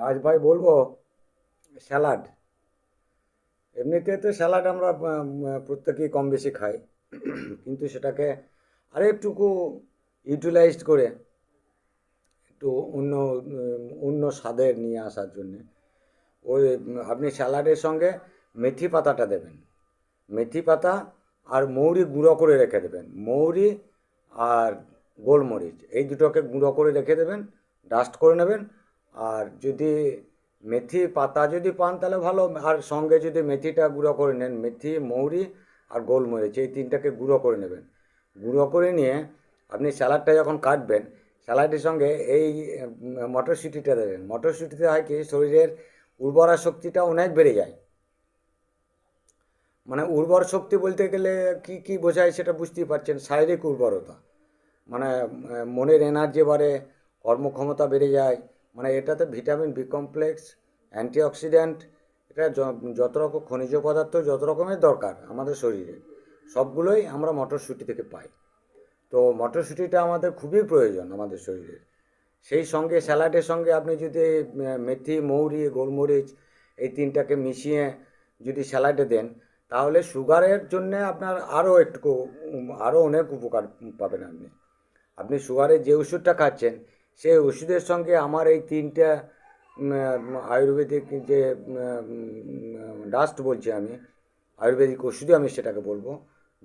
আজ ভাই বলবো স্যালাড। এমনিতে তো স্যালাড আমরা প্রত্যেকেই কম বেশি খাই, কিন্তু সেটাকে আরেকটুকু ইউটিলাইজড করে একটু অন্য অন্য স্বাদের নিয়ে আসার জন্যে ওই আপনি স্যালাডের সঙ্গে মেথি পাতাটা দেবেন। মেথি পাতা আর মৌরি গুঁড়ো করে রেখে দেবেন। মৌরি আর গোলমরিচ এই দুটোকে গুঁড়ো করে রেখে দেবেন, ডাস্ট করে নেবেন। আর যদি মেথি পাতা যদি পান তাহলে ভালো, আর সঙ্গে যদি মেথিটা গুঁড়ো করে নেন, মেথি মৌরি আর গোলমরিচ এই তিনটাকে গুঁড়ো করে নেবেন। গুঁড়ো করে নিয়ে আপনি স্যালাডটা যখন কাটবেন, স্যালাডের সঙ্গে এই মটরশুঁটিটা দেবেন। মটরশুঁটিতে হয় কি, শরীরের উর্বরা শক্তিটা অনেক বেড়ে যায়। মানে উর্বর শক্তি বলতে গেলে কি কি বোঝায় সেটা বুঝতেই পারছেন, শারীরিক উর্বরতা। মানে মনের এনার্জি বাড়ে, কর্মক্ষমতা বেড়ে যায়। মানে এটাতে ভিটামিন বি কমপ্লেক্স, অ্যান্টিঅক্সিডেন্ট, এটা যত রকম খনিজ পদার্থ যত রকমের দরকার আমাদের শরীরে, সবগুলোই আমরা মটরশুঁটি থেকে পাই। তো মটরশুঁটিটা আমাদের খুবই প্রয়োজন আমাদের শরীরে। সেই সঙ্গে স্যালাডের সঙ্গে আপনি যদি মেথি মৌরি গোলমরিচ এই তিনটাকে মিশিয়ে যদি স্যালাডে দেন, তাহলে সুগারের জন্যে আপনার আরও একটু আরও অনেক উপকার পাবেন আপনি। আপনি সুগারের যে ওষুধটা খাচ্ছেন, সেই ওষুধের সঙ্গে আমার এই তিনটা আয়ুর্বেদিক যে ডাস্ট বলছি আমি, আয়ুর্বেদিক ওষুধই আমি সেটাকে বলবো,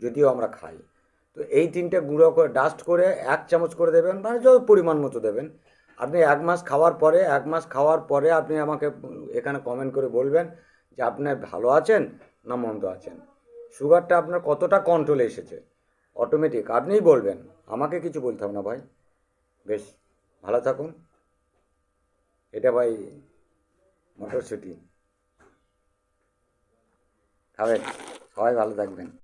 যদিও আমরা খাই। তো এই তিনটে গুঁড়ো করে ডাস্ট করে 1 চামচ করে দেবেন, মানে যত পরিমাণ মতো দেবেন। আপনি 1 মাস খাওয়ার পরে, 1 মাস খাওয়ার পরে আপনি আমাকে এখানে কমেন্ট করে বলবেন যে আপনি ভালো আছেন না মন্দ আছেন, সুগারটা আপনার কতটা কন্ট্রোলে এসেছে। অটোমেটিক আপনিই বলবেন, আমাকে কিছু বলতে হবে না ভাই। বেশ, ভালো থাকুন। এটা ভাই মটরশুঁটি খাবেন, সবাই ভালো থাকবেন।